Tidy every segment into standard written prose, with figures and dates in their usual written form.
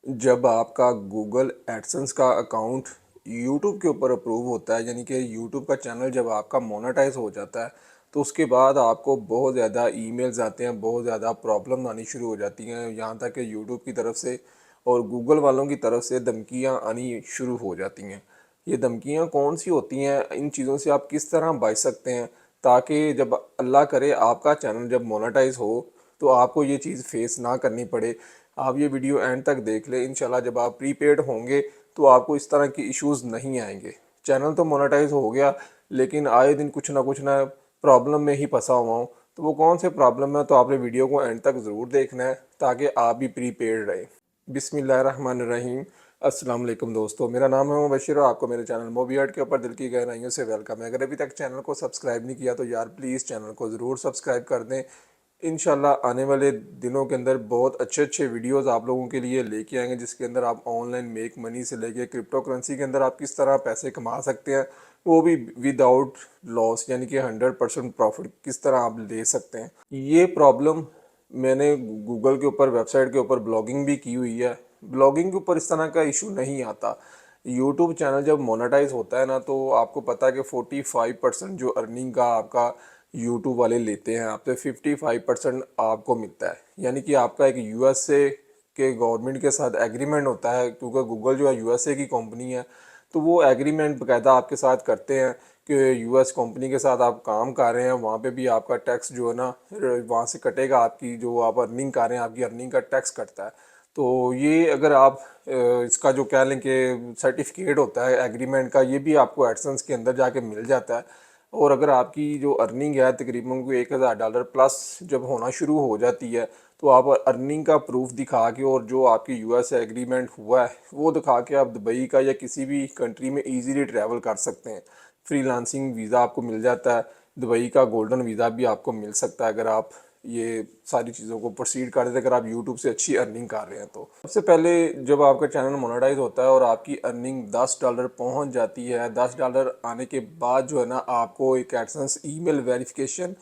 जब आपका Google AdSense का अकाउंट यूट्यूब के ऊपर अप्रूव होता है, यानी कि यूट्यूब का चैनल जब आपका मोनेटाइज हो जाता है, तो उसके बाद आपको बहुत ज़्यादा ईमेल्स आते हैं, बहुत ज़्यादा प्रॉब्लम आनी शुरू हो जाती हैं। यहाँ तक कि यूट्यूब की तरफ से और गूगल वालों की तरफ से धमकियाँ आनी शुरू हो जाती हैं। ये धमकियाँ कौन सी होती हैं, इन चीज़ों से आप किस तरह बच सकते हैं ताकि जब अल्लाह करे आपका चैनल जब मोनेटाइज हो तो आपको ये चीज़ फेस ना करनी पड़े। आप ये वीडियो एंड तक देख लें, इंशाल्लाह जब आप प्रीपेड होंगे तो आपको इस तरह की इश्यूज़ नहीं आएंगे। चैनल तो मोनेटाइज हो गया, लेकिन आए दिन कुछ ना प्रॉब्लम में ही फंसा हुआ हूँ। तो वो कौन से प्रॉब्लम है, तो आपने वीडियो को एंड तक ज़रूर देखना है ताकि आप भी प्रीपेड रहें। बिस्मिल्लाहिर्रहमानिर्रहीम। अस्सलाम वालेकुम दोस्तों, मेरा नाम है मुबशिर और आपको मेरे चैनल मोबियाट के ऊपर दिल की गहराइयों से वेलकम है। अगर अभी तक चैनल को सब्सक्राइब नहीं किया तो यार प्लीज़ चैनल को ज़रूर सब्सक्राइब कर दें। इंशाल्लाह आने वाले दिनों के अंदर बहुत अच्छे अच्छे वीडियोस आप लोगों के लिए लेके आएंगे, जिसके अंदर आप ऑनलाइन मेक मनी से लेके क्रिप्टो करेंसी के अंदर आप किस तरह पैसे कमा सकते हैं, वो भी विदाउट लॉस, यानी कि 100% प्रॉफिट किस तरह आप ले सकते हैं। ये प्रॉब्लम मैंने गूगल के ऊपर, वेबसाइट के ऊपर ब्लॉगिंग भी की हुई है। ब्लॉगिंग के ऊपर इस तरह का इशू नहीं आता। यूट्यूब चैनल जब मोनेटाइज होता है ना, तो आपको पता है कि 45% जो अर्निंग का आपका यूट्यूब वाले लेते हैं आपसे, 55% आपको मिलता है। यानी कि आपका एक यूएसए के गवर्नमेंट के साथ एग्रीमेंट होता है, क्योंकि गूगल जो है यूएसए की कंपनी है। तो वो एग्रीमेंट बाकायदा आपके साथ करते हैं कि यूएस कंपनी के साथ आप काम कर रहे हैं, वहाँ पे भी आपका टैक्स जो है ना वहाँ से कटेगा। आपकी जो आप अर्निंग कर रहे हैं, आपकी अर्निंग का टैक्स कटता है। तो ये अगर आप इसका जो कह लें कि सर्टिफिकेट होता है एग्रीमेंट का, ये भी आपको एडसेंस के अंदर जाके मिल जाता है। और अगर आपकी जो अर्निंग है तकरीबन कोई $1000 प्लस जब होना शुरू हो जाती है, तो आप अर्निंग का प्रूफ दिखा के और जो आपकी यूएस एग्रीमेंट हुआ है वो दिखा के आप दुबई का या किसी भी कंट्री में इजीली ट्रैवल कर सकते हैं। फ्रीलांसिंग वीज़ा आपको मिल जाता है, दुबई का गोल्डन वीज़ा भी आपको मिल सकता है अगर आप ये सारी चीज़ों को प्रोसीड कर देते, अगर आप यूट्यूब से अच्छी अर्निंग कर रहे हैं। तो सबसे पहले जब आपका चैनल मोनेटाइज होता है और आपकी अर्निंग $10 पहुंच जाती है, $10 आने के बाद जो है ना, आपको एक एडसेंस ईमेल वेरिफिकेशन,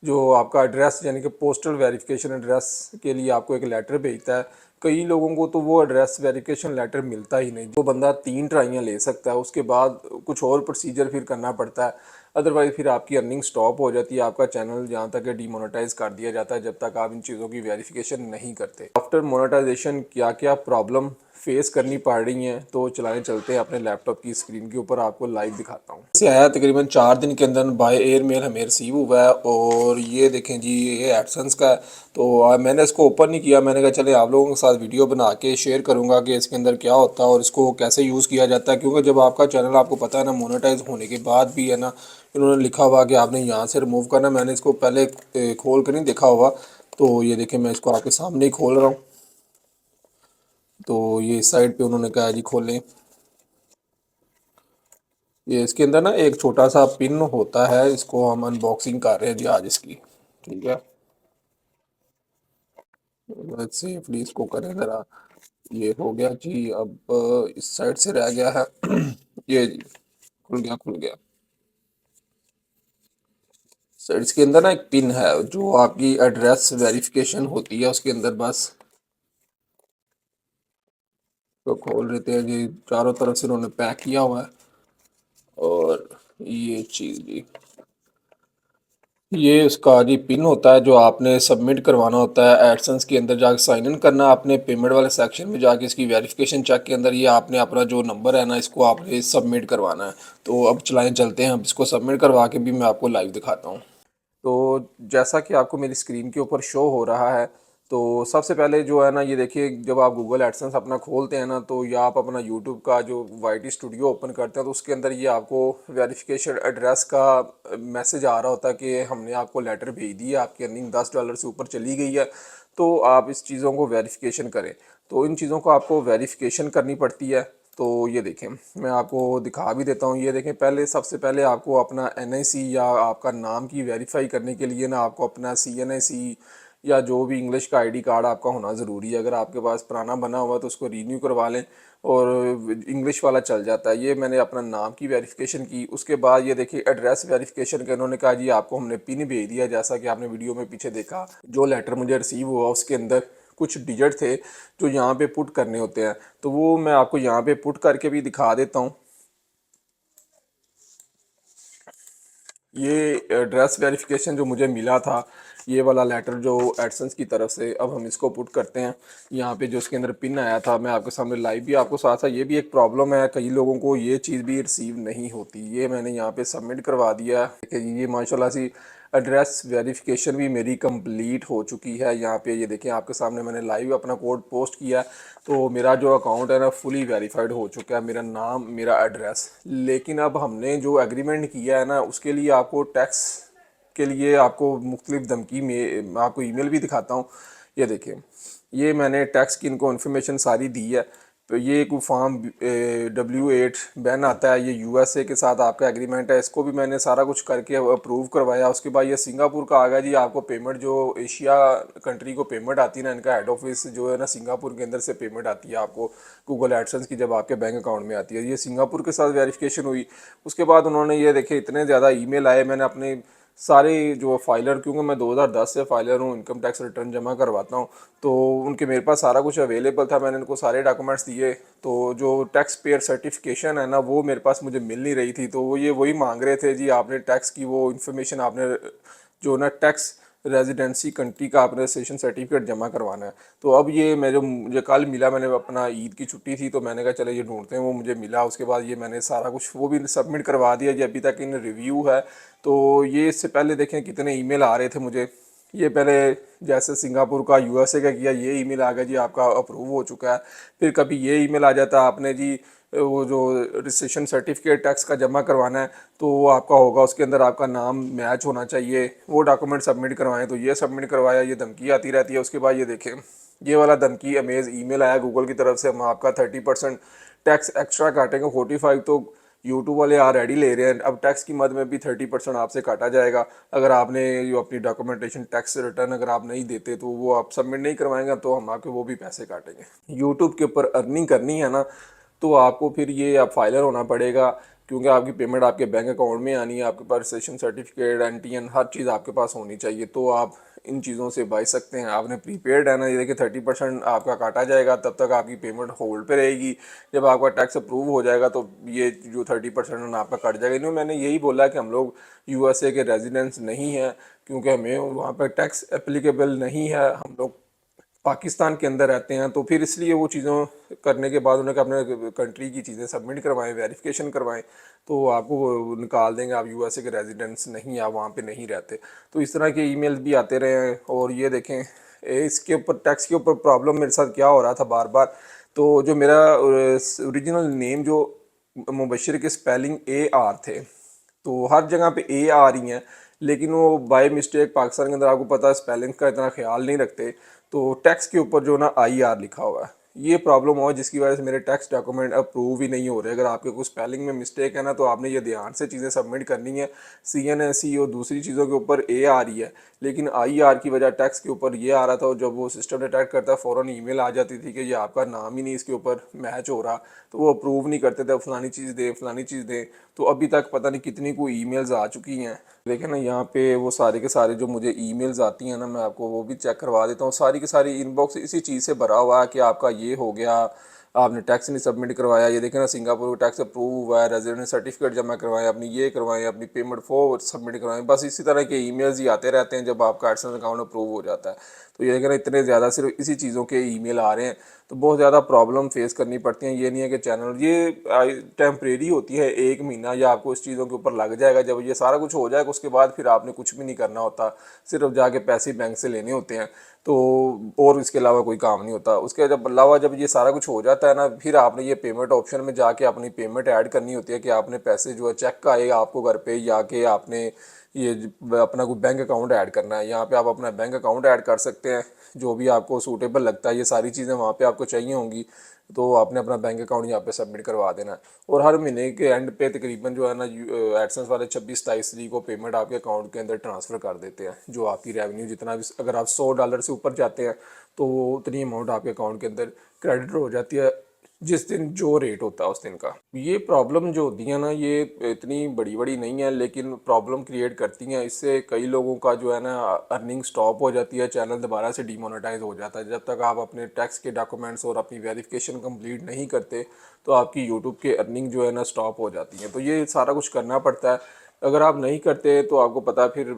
जो आपका एड्रेस यानी कि पोस्टल वेरिफिकेशन एड्रेस के लिए आपको एक लेटर भेजता है। कई लोगों को तो वो एड्रेस वेरिफिकेशन लेटर मिलता ही नहीं, जो बंदा 3 ट्राइयाँ ले सकता है, उसके बाद कुछ और प्रोसीजर फिर करना पड़ता है। अदरवाइज़ फिर आपकी अर्निंग स्टॉप हो जाती है, आपका चैनल जहाँ तक डीमोनेटाइज कर दिया जाता है जब तक आप इन चीज़ों की वेरिफिकेशन नहीं करते। आफ्टर मोनेटाइजेशन क्या क्या प्रॉब्लम फेस करनी पड़ रही हैं, तो चलाने चलते हैं अपने लैपटॉप की स्क्रीन के ऊपर, आपको लाइव दिखाता हूँ। इसे आया तकरीबन 4 दिन के अंदर बाय एयर मेल हमें रिसीव हुआ है, और ये देखें जी, ये एडसेंस का है। तो मैंने इसको ओपन नहीं किया, मैंने कहा चले आप लोगों के साथ वीडियो बना के शेयर करूंगा कि इसके अंदर क्या होता है और इसको कैसे यूज़ किया जाता है। क्योंकि जब आपका चैनल, आपको पता है ना, मोनेटाइज होने के बाद भी है ना, इन्होंने लिखा हुआ कि आपने यहाँ से रिमूव करना। मैंने इसको पहले खोल कर नहीं देखा हुआ, तो ये देखें मैं इसको आपके सामने ही खोल रहा हूँ। तो ये इस साइड पे उन्होंने कहा जी खोलें। ये इसके अंदर ना एक छोटा सा पिन होता है, इसको हम अनबॉक्सिंग कर रहे हैं जी आज इसकी। ठीक है, सेफली इसको करें ज़रा। ये हो गया जी। अब इस साइड से रह गया है ये जी, खुल गया खुल गया। सर इसके अंदर ना एक पिन है जो आपकी एड्रेस वेरिफिकेशन होती है उसके अंदर, बस तो खोल लेते हैं जी। चारों तरफ से उन्होंने पैक किया हुआ है। और ये चीज़ जी, ये उसका जी पिन होता है जो आपने सबमिट करवाना होता है एडसेंस के अंदर जाके, साइन इन करना आपने पेमेंट वाले सेक्शन में जाके, इसकी वेरिफिकेशन चेक के अंदर ये आपने अपना जो नंबर है ना, इसको आपने सबमिट करवाना है। तो अब चलाएं चलते हैं, अब इसको सबमिट करवा के भी मैं आपको लाइव दिखाता हूँ। तो जैसा कि आपको मेरी स्क्रीन के ऊपर शो हो रहा है, तो सबसे पहले जो है ना, ये देखिए, जब आप गूगल एडसेंस अपना खोलते हैं ना, तो या आप अपना यूट्यूब का जो वाईटी स्टूडियो ओपन करते हैं, तो उसके अंदर ये आपको वेरिफिकेशन एड्रेस का मैसेज आ रहा होता है कि हमने आपको लेटर भेज दिया, आपकी अर्निंग $10 से ऊपर चली गई है, तो आप इस चीज़ों को वेरिफिकेशन करें। तो इन चीज़ों को आपको वेरिफिकेशन करनी पड़ती है। तो ये देखें, मैं आपको दिखा भी देता हूँ। ये देखें, पहले सबसे पहले आपको अपना एनआईसी या आपका नाम की वेरीफाई करने के लिए ना, आपको अपना सीएनआईसी या जो भी इंग्लिश का आईडी कार्ड आपका होना ज़रूरी है। अगर आपके पास पुराना बना हुआ है तो उसको रीन्यू करवा लें, और इंग्लिश वाला चल जाता है। ये मैंने अपना नाम की वेरिफिकेशन की। उसके बाद ये देखिए एड्रेस वेरिफिकेशन का इन्होंने कहा जी आपको हमने पिन भेज दिया, जैसा कि आपने वीडियो में पीछे देखा। जो लेटर मुझे रिसीव हुआ उसके अंदर कुछ डिजिट थे जो यहाँ पे पुट करने होते हैं, तो वो मैं आपको यहाँ पे पुट करके भी दिखा देता हूँ। ये एड्रेस वेरिफिकेशन जो मुझे मिला था, ये वाला लेटर जो एडसेंस की तरफ से, अब हम इसको पुट करते हैं यहाँ पे। जो इसके अंदर पिन आया था मैं आपके सामने लाइव भी आपको साथ साथ, ये भी एक प्रॉब्लम है, कई लोगों को ये चीज़ भी रिसीव नहीं होती। ये मैंने यहाँ पे सबमिट करवा दिया कि ये माशाल्लाह से एड्रेस वेरिफिकेशन भी मेरी कंप्लीट हो चुकी है। यहाँ पे ये देखें आपके सामने मैंने लाइव अपना कोड पोस्ट किया, तो मेरा जो अकाउंट है ना फुली वेरीफाइड हो चुका है, मेरा नाम मेरा एड्रेस। लेकिन अब हमने जो एग्रीमेंट किया है ना उसके लिए आपको टैक्स के लिए आपको मुख्तलिफ धमकी में आपको ईमेल भी दिखाता हूँ। ये देखिए, ये मैंने टैक्स की इनको इन्फॉर्मेशन सारी दी है। तो ये कोई फॉर्म W8 बैन आता है, ये USA के साथ आपका एग्रीमेंट है, इसको भी मैंने सारा कुछ करके अप्रूव करवाया। उसके बाद ये सिंगापुर का आ गया जी, आपको पेमेंट जो एशिया कंट्री को पेमेंट आती है ना, इनका हेड ऑफिस जो है ना सिंगापुर के अंदर से पेमेंट आती है आपको गूगल एडसेंस की, जब आपके बैंक अकाउंट में आती है। ये सिंगापुर के साथ वेरिफिकेशन हुई। उसके बाद उन्होंने ये देखे इतने ज़्यादा ईमेल आए, मैंने अपने सारे जो फाइलर, क्योंकि मैं 2010 से फाइलर हूँ, इनकम टैक्स रिटर्न जमा करवाता हूँ, तो उनके मेरे पास सारा कुछ अवेलेबल था, मैंने उनको सारे डॉक्यूमेंट्स दिए। तो जो टैक्स पेयर सर्टिफिकेशन है ना वो मेरे पास मुझे मिल नहीं रही थी, तो वो ये वही मांग रहे थे जी आपने टैक्स की वो इन्फॉर्मेशन, आपने जो ना टैक्स रेजिडेंसी कंट्री का आपने रजिस्ट्रेशन सर्टिफिकेट जमा करवाना है। तो अब ये मैं जो मुझे कल मिला, मैंने अपना ईद की छुट्टी थी तो मैंने कहा चलो ये ढूंढते हैं, वो मुझे मिला। उसके बाद ये मैंने सारा कुछ वो भी सबमिट करवा दिया जी, अभी तक इन रिव्यू है। तो ये इससे पहले देखें कितने ईमेल आ रहे थे मुझे। ये पहले जैसे सिंगापुर का USA का किया, ये ईमेल आ गया जी आपका अप्रूव हो चुका है। फिर कभी ये ईमेल आ जाता है आपने जी वो जो रजिस्ट्रेशन सर्टिफिकेट टैक्स का जमा करवाना है तो वो आपका होगा, उसके अंदर आपका नाम मैच होना चाहिए, वो डॉक्यूमेंट सबमिट करवाएं, तो ये सबमिट करवाया। ये धमकी आती रहती है। उसके बाद ये देखें, ये वाला धमकी अमेज ईमेल आया गूगल की तरफ से, हम आपका 30% टैक्स एक्स्ट्रा काटेंगे। 45 तो यूट्यूब वाले ऑलरेडी ले रहे हैं, अब टैक्स की मद में भी 30% आपसे काटा जाएगा अगर आपने जो अपनी डॉक्यूमेंटेशन टैक्स रिटर्न अगर आप नहीं देते, तो वो आप सबमिट नहीं करवाएंगे तो हम आपके वो भी पैसे काटेंगे। यूट्यूब के ऊपर अर्निंग करनी है ना, तो आपको फिर ये आप फाइलर होना पड़ेगा, क्योंकि आपकी पेमेंट आपके बैंक अकाउंट में आनी है, आपके पास रजिस्ट्रेशन सर्टिफिकेट NTN हर चीज़ आपके पास होनी चाहिए, तो आप इन चीज़ों से बच सकते हैं। आपने प्रीपेड है ना, ये देखिए 30% आपका काटा जाएगा, तब तक आपकी पेमेंट होल्ड पे रहेगी। जब आपका टैक्स अप्रूव हो जाएगा तो ये जो 30% आपका कट जाएगा। इन्होंने मैंने यही बोला कि हम लोग USA के रेजिडेंट्स नहीं हैं, क्योंकि हमें वहाँ पर टैक्स एप्लीकेबल नहीं है, हम लोग पाकिस्तान के अंदर रहते हैं। तो फिर इसलिए वो चीज़ों करने के बाद उन्होंने अपने कंट्री की चीज़ें सबमिट करवाएं, वेरिफिकेशन करवाएं, तो आपको वो निकाल देंगे, आप USA के रेजिडेंट्स नहीं, आप वहाँ पे नहीं रहते। तो इस तरह के ईमेल्स भी आते रहे हैं। और ये देखें इसके ऊपर टैक्स के ऊपर प्रॉब्लम मेरे साथ क्या हो रहा था बार बार। तो जो मेरा ओरिजिनल नेम जो मुबशिर के स्पेलिंग AR थे, तो हर जगह पे A आ रही हैं, लेकिन वो बाय मिस्टेक पाकिस्तान के अंदर आपको पता है स्पेलिंग का इतना ख्याल नहीं रखते, तो टैक्स के ऊपर जो ना IR लिखा हुआ है, ये प्रॉब्लम हुआ जिसकी वजह से मेरे टैक्स डॉक्यूमेंट अप्रूव ही नहीं हो रहे। अगर आपके कुछ स्पेलिंग में मिस्टेक है ना, तो आपने ये ध्यान से चीज़ें सबमिट करनी है। CNSE और दूसरी चीज़ों के ऊपर A आ रही है, लेकिन IR की वजह टैक्स के ऊपर ये आ रहा था, और जब वो सिस्टम डिटेक्ट करता है फ़ौरन ईमेल आ जाती थी कि ये आपका नाम ही नहीं इसके ऊपर मैच हो रहा, तो वो अप्रूव नहीं करते थे, फलानी चीज़ दें फलानी चीज़ दें। तो अभी तक पता नहीं कितनी कोई ईमेल्स आ चुकी हैं। देखें ना यहाँ पे वो सारे के सारे जो मुझे ईमेल्स आती हैं ना, मैं आपको वो भी चेक करवा देता हूँ। सारी की सारी इनबॉक्स इसी चीज़ से भरा हुआ है कि आपका ये हो गया, आपने टैक्स नहीं सबमिट करवाया, ये देखें ना सिंगापुर का टैक्स अप्रूव हुआ है, रेजिडेंट सर्टिफिकेट जमा करवाएं, अपनी ये करवाएं, अपनी पेमेंट फॉर सबमिट करवाएं। बस इसी तरह के ईमेल्स ही आते रहते हैं जब आपका एडसेंस अकाउंट अप्रूव हो जाता है। तो ये देखें ना इतने ज़्यादा सिर्फ इसी चीज़ों के ईमेल आ रहे हैं, तो बहुत ज़्यादा प्रॉब्लम फेस करनी पड़ती हैं। ये नहीं है कि चैनल ये टेम्परेरी होती है, 1 महीना या आपको इस चीज़ों के ऊपर लग जाएगा। जब ये सारा कुछ हो जाएगा उसके बाद फिर आपने कुछ भी नहीं करना होता, सिर्फ जाके पैसे बैंक से लेने होते हैं, तो और इसके अलावा कोई काम नहीं होता। उसके जब अलावा जब ये सारा कुछ हो जाता है ना, फिर आपने ये पेमेंट ऑप्शन में जाके अपनी पेमेंट ऐड करनी होती है कि आपने पैसे जो है चेक का आएगा आपको घर पे, या कि आपने ये अपना कोई बैंक अकाउंट ऐड करना है। यहाँ पे आप अपना बैंक अकाउंट ऐड कर सकते हैं, जो भी आपको सूटेबल लगता है। ये सारी चीज़ें वहाँ पे आपको चाहिए होंगी, तो आपने अपना बैंक अकाउंट यहाँ पे सबमिट करवा देना है। और हर महीने के एंड पे तकरीबन जो है ना एडसेंस वाले 26-27 तारीख को पेमेंट आपके अकाउंट के अंदर ट्रांसफ़र कर देते हैं। जो आपकी रेवेन्यू जितना भी, अगर आप $100 से ऊपर जाते हैं तो वो उतनी अमाउंट आपके अकाउंट के अंदर क्रेडिट हो जाती है। जिस दिन जो रेट होता है उस दिन का। ये प्रॉब्लम जो होती है ना, ये इतनी बड़ी बड़ी नहीं है, लेकिन प्रॉब्लम क्रिएट करती हैं। इससे कई लोगों का जो है ना अर्निंग स्टॉप हो जाती है, चैनल दोबारा से डिमोनेटाइज हो जाता है। जब तक आप अपने टैक्स के डॉक्यूमेंट्स और अपनी वेरिफिकेशन कंप्लीट नहीं करते तो आपकी यूट्यूब के अर्निंग जो है ना स्टॉप हो जाती है। तो ये सारा कुछ करना पड़ता है। अगर आप नहीं करते तो आपको पता है फिर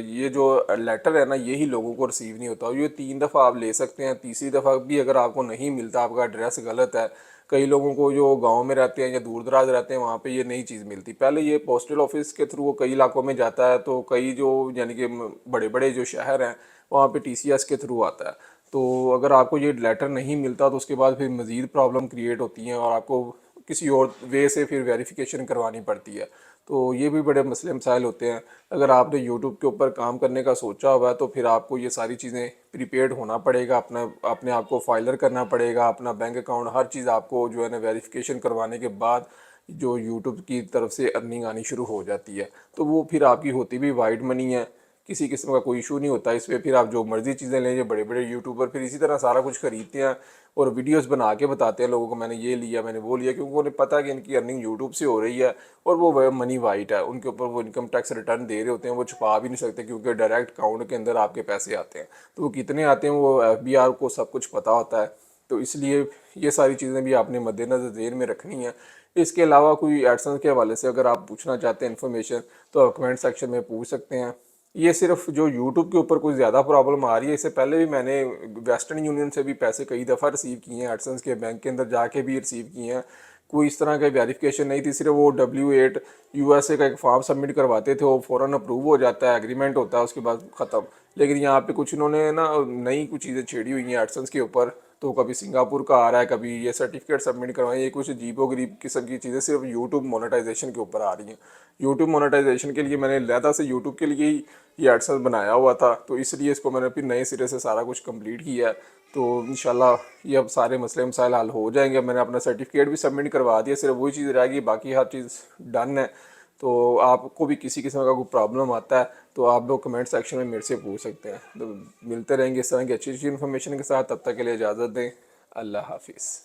ये जो लेटर है ना यही लोगों को रिसीव नहीं होता। और ये 3 दफ़ा आप ले सकते हैं, तीसरी दफ़ा भी अगर आपको नहीं मिलता, आपका एड्रेस गलत है, कई लोगों को जो गांव में रहते हैं या दूर दराज रहते हैं वहाँ पे ये नई चीज़ मिलती। पहले ये पोस्टल ऑफिस के थ्रू कई इलाकों में जाता है, तो कई जो यानी कि बड़े बड़े जो शहर हैं वहाँ पे टीसीएस के थ्रू आता है। तो अगर आपको ये लेटर नहीं मिलता तो उसके बाद फिर मज़ीद प्रॉब्लम क्रिएट होती हैं और आपको किसी और वे से फिर वेरिफिकेशन करवानी पड़ती है। तो ये भी बड़े मसले मसाइल होते हैं। अगर आपने यूट्यूब के ऊपर काम करने का सोचा हुआ है तो फिर आपको ये सारी चीज़ें प्रिपेयर्ड होना पड़ेगा, अपने आप को फाइलर करना पड़ेगा, अपना बैंक अकाउंट हर चीज़ आपको जो है ना वेरिफिकेशन करवाने के बाद जो यूट्यूब की तरफ से अर्निंग आनी शुरू हो जाती है। तो वो फिर आपकी होती भी वाइड मनी है, किसी किस्म का कोई इशू नहीं होता इस पर। फिर आप जो मर्ज़ी चीज़ें लें, ये बड़े बड़े यूट्यूबर फिर इसी तरह सारा कुछ खरीदते हैं और वीडियोस बना के बताते हैं लोगों को मैंने ये लिया, मैंने वो लिया, क्योंकि उन्हें पता है कि इनकी अर्निंग यूट्यूब से हो रही है और वो मनी वाइट है, उनके ऊपर वो इनकम टैक्स रिटर्न दे रहे होते हैं, वो छुपा भी नहीं सकते क्योंकि डायरेक्ट अकाउंट के अंदर आपके पैसे आते हैं। तो वो कितने आते हैं वो एफबीआर को सब कुछ पता होता है। तो इसलिए ये सारी चीज़ें भी आपने मद्देनज़र ज़हन में रखनी है। इसके अलावा कोई एडसेंस के हवाले से अगर आप पूछना चाहते हैं इन्फॉर्मेशन तो आप कमेंट सेक्शन में पूछ सकते हैं। ये सिर्फ जो यूट्यूब के ऊपर कोई ज़्यादा प्रॉब्लम आ रही है, इससे पहले भी मैंने वेस्टर्न यूनियन से भी पैसे कई दफ़ा रिसीव किए हैं, एडसेंस के बैंक के अंदर जाके भी रिसीव किए हैं। कोई इस तरह का वेरिफिकेशन नहीं थी, सिर्फ वो W8 यूएसए का एक फॉर्म सबमिट करवाते थे, वो फ़ौरन अप्रूव हो जाता है, एग्रीमेंट होता है, उसके बाद ख़त्म। लेकिन यहाँ पे कुछ इन्होंने ना नई कुछ चीज़ें छेड़ी हुई हैं एडसेंस के ऊपर। तो कभी सिंगापुर का आ रहा है, कभी ये सर्टिफिकेट सबमिट करवाएं, ये कुछ अजीबो गरीब किस्म की चीज़ें सिर्फ यूट्यूब मोनेटाइजेशन के ऊपर आ रही हैं। यूट्यूब मोनेटाइजेशन के लिए मैंने लहदा से यूट्यूब के लिए ही ये एडसेंस बनाया हुआ था, तो इसलिए इसको मैंने फिर नए सिरे से सारा कुछ कंप्लीट किया है। तो इंशाल्लाह ये अब सारे मसले मसाइल हल हो जाएंगे। मैंने अपना सर्टिफिकेट भी सबमिट करवा दिया, सिर्फ वही चीज़ रहेगी, बाकी हर चीज़ डन है। तो आपको भी किसी किस्म का कोई प्रॉब्लम आता है तो आप लोग कमेंट सेक्शन में मेरे से पूछ सकते हैं। तो मिलते रहेंगे इस तरह की अच्छी अच्छी इन्फॉर्मेशन के साथ, तब तक के लिए इजाज़त दें। अल्लाह हाफिज़।